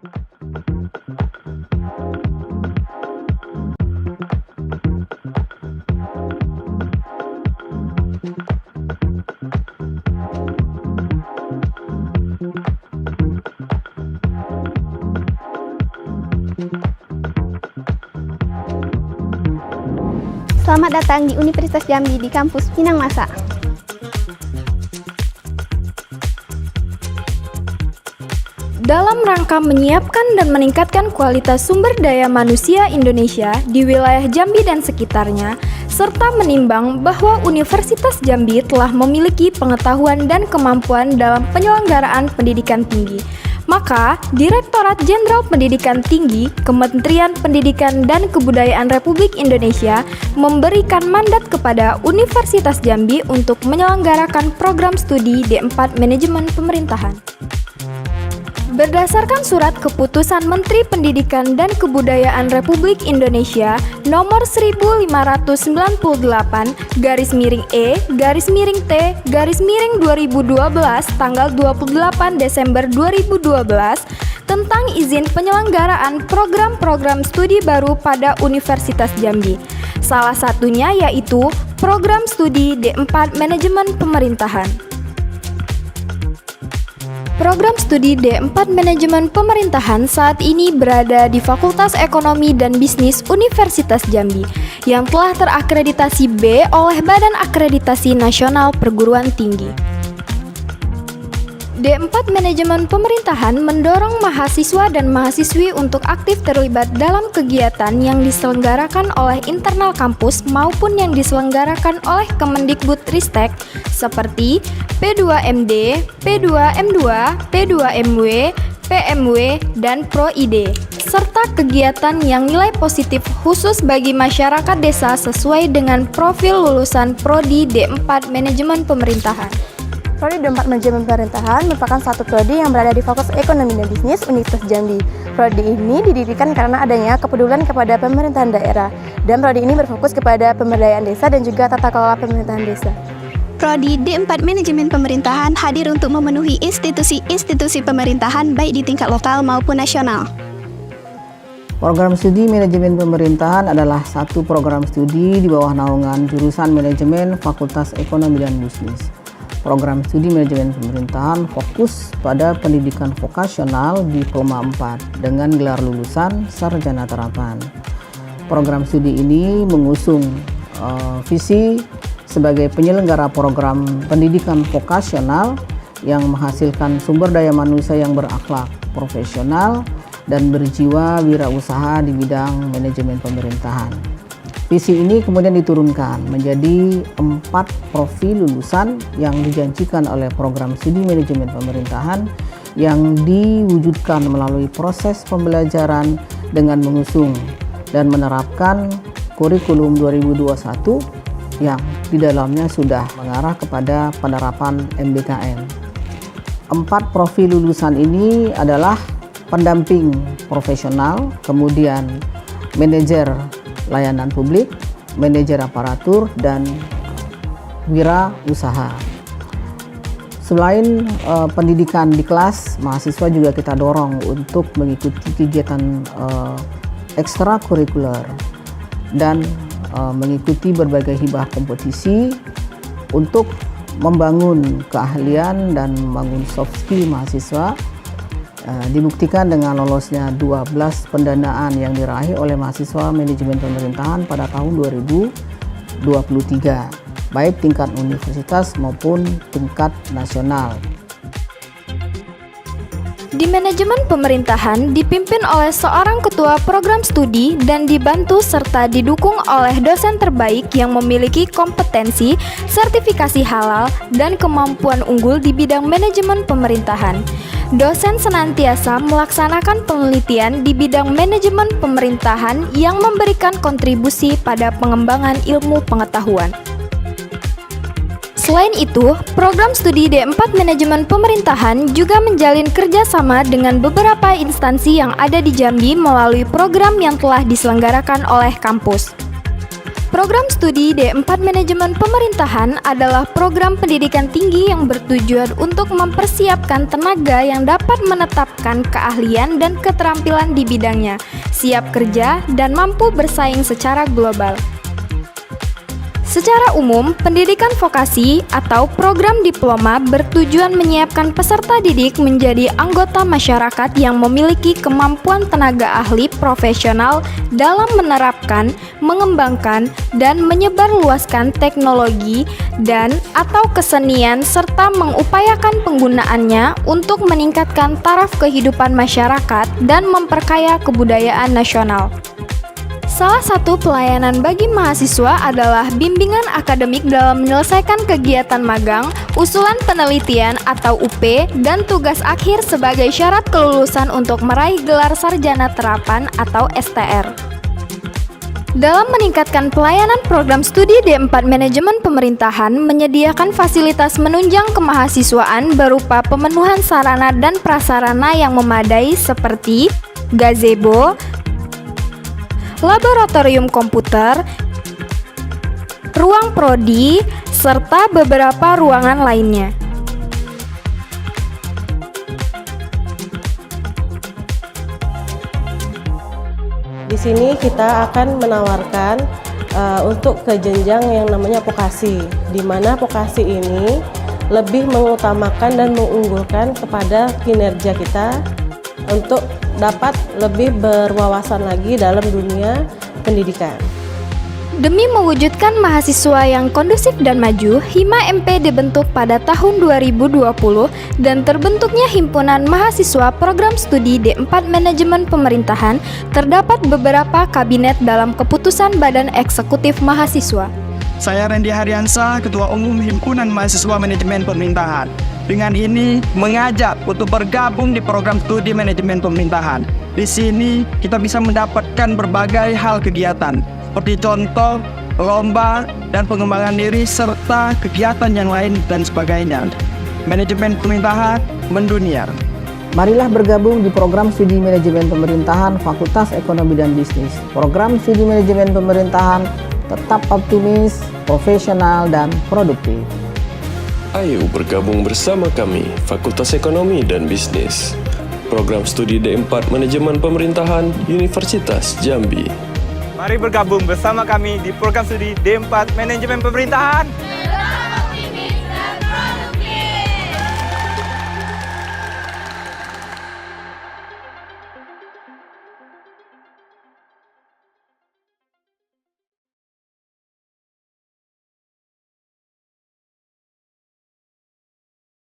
Selamat datang di Universitas Jambi di kampus Pinang Masa. Dalam rangka menyiapkan dan meningkatkan kualitas sumber daya manusia Indonesia di wilayah Jambi dan sekitarnya, serta menimbang bahwa Universitas Jambi telah memiliki pengetahuan dan kemampuan dalam penyelenggaraan pendidikan tinggi, maka Direktorat Jenderal Pendidikan Tinggi, Kementerian Pendidikan dan Kebudayaan Republik Indonesia memberikan mandat kepada Universitas Jambi untuk menyelenggarakan program studi D4 Manajemen Pemerintahan. Berdasarkan Surat Keputusan Menteri Pendidikan dan Kebudayaan Republik Indonesia Nomor 1569/E/T/2012 tanggal 28 Desember 2012 tentang izin penyelenggaraan program-program studi baru pada Universitas Jambi. Salah satunya yaitu program studi D4 Manajemen Pemerintahan. Program studi D4 Manajemen Pemerintahan saat ini berada di Fakultas Ekonomi dan Bisnis Universitas Jambi yang telah terakreditasi B oleh Badan Akreditasi Nasional Perguruan Tinggi. D4 Manajemen Pemerintahan mendorong mahasiswa dan mahasiswi untuk aktif terlibat dalam kegiatan yang diselenggarakan oleh internal kampus maupun yang diselenggarakan oleh Kemendikbudristek seperti P2MD, P2M2, P2MW, PMW, dan ProID, serta kegiatan yang nilai positif khusus bagi masyarakat desa sesuai dengan profil lulusan Prodi D4 Manajemen Pemerintahan. Prodi D4 Manajemen Pemerintahan merupakan satu prodi yang berada di Fakultas Ekonomi dan Bisnis Universitas Jambi. Prodi ini didirikan karena adanya kepedulian kepada pemerintahan daerah, dan prodi ini berfokus kepada pemberdayaan desa dan juga tata kelola pemerintahan desa. Prodi D4 Manajemen Pemerintahan hadir untuk memenuhi institusi-institusi pemerintahan baik di tingkat lokal maupun nasional. Program studi manajemen pemerintahan adalah satu program studi di bawah naungan jurusan manajemen Fakultas Ekonomi dan Bisnis. Program studi manajemen pemerintahan fokus pada pendidikan vokasional Diploma 4 dengan gelar lulusan sarjana terapan. Program studi ini mengusung visi sebagai penyelenggara program pendidikan vokasional yang menghasilkan sumber daya manusia yang berakhlak, profesional, dan berjiwa wirausaha di bidang manajemen pemerintahan. Visi ini kemudian diturunkan menjadi 4 profil lulusan yang dijanjikan oleh program studi manajemen pemerintahan yang diwujudkan melalui proses pembelajaran dengan mengusung dan menerapkan kurikulum 2021 yang di dalamnya sudah mengarah kepada penerapan MBKM. 4 profil lulusan ini adalah pendamping profesional, kemudian manajer layanan publik, manajer aparatur, dan wirausaha. Selain pendidikan di kelas, mahasiswa juga kita dorong untuk mengikuti kegiatan ekstrakurikuler dan mengikuti berbagai hibah kompetisi untuk membangun keahlian dan membangun soft skill mahasiswa. Dibuktikan dengan lolosnya 12 pendanaan yang diraih oleh mahasiswa manajemen pemerintahan pada tahun 2023, baik tingkat universitas maupun tingkat nasional. Di manajemen pemerintahan dipimpin oleh seorang ketua program studi dan dibantu serta didukung oleh dosen terbaik yang memiliki kompetensi, sertifikasi halal, dan kemampuan unggul di bidang manajemen pemerintahan. Dosen senantiasa melaksanakan penelitian di bidang manajemen pemerintahan yang memberikan kontribusi pada pengembangan ilmu pengetahuan. Selain itu, program studi D4 Manajemen Pemerintahan juga menjalin kerjasama dengan beberapa instansi yang ada di Jambi melalui program yang telah diselenggarakan oleh kampus. Program studi D4 Manajemen Pemerintahan adalah program pendidikan tinggi yang bertujuan untuk mempersiapkan tenaga yang dapat menetapkan keahlian dan keterampilan di bidangnya, siap kerja, dan mampu bersaing secara global. Secara umum, pendidikan vokasi atau program diploma bertujuan menyiapkan peserta didik menjadi anggota masyarakat yang memiliki kemampuan tenaga ahli profesional dalam menerapkan, mengembangkan, dan menyebarluaskan teknologi dan atau kesenian serta mengupayakan penggunaannya untuk meningkatkan taraf kehidupan masyarakat dan memperkaya kebudayaan nasional. Salah satu pelayanan bagi mahasiswa adalah bimbingan akademik dalam menyelesaikan kegiatan magang, usulan penelitian atau UP, dan tugas akhir sebagai syarat kelulusan untuk meraih gelar sarjana terapan atau STR. Dalam meningkatkan pelayanan program studi D4 Manajemen Pemerintahan menyediakan fasilitas menunjang kemahasiswaan berupa pemenuhan sarana dan prasarana yang memadai seperti gazebo, laboratorium komputer, ruang prodi, serta beberapa ruangan lainnya. Di sini kita akan menawarkan untuk ke jenjang yang namanya vokasi, di mana vokasi ini lebih mengutamakan dan mengunggulkan kepada kinerja kita untuk dapat lebih berwawasan lagi dalam dunia pendidikan. Demi mewujudkan mahasiswa yang kondusif dan maju, Hima MP dibentuk pada tahun 2020 dan terbentuknya Himpunan Mahasiswa Program Studi D4 Manajemen Pemerintahan. Terdapat beberapa kabinet dalam keputusan Badan Eksekutif Mahasiswa. Saya Randy Haryansa, Ketua Umum Himpunan Mahasiswa Manajemen Pemerintahan. Dengan ini mengajak untuk bergabung di program studi manajemen pemerintahan. Di sini kita bisa mendapatkan berbagai hal kegiatan, seperti contoh, lomba, dan pengembangan diri, serta kegiatan yang lain dan sebagainya. Manajemen pemerintahan mendunia. Marilah bergabung di program studi manajemen pemerintahan Fakultas Ekonomi dan Bisnis. Program studi manajemen pemerintahan tetap optimis, profesional, dan produktif. Ayo bergabung bersama kami, Fakultas Ekonomi dan Bisnis. Program studi D4 Manajemen Pemerintahan Universitas Jambi. Mari bergabung bersama kami di program studi D4 Manajemen Pemerintahan.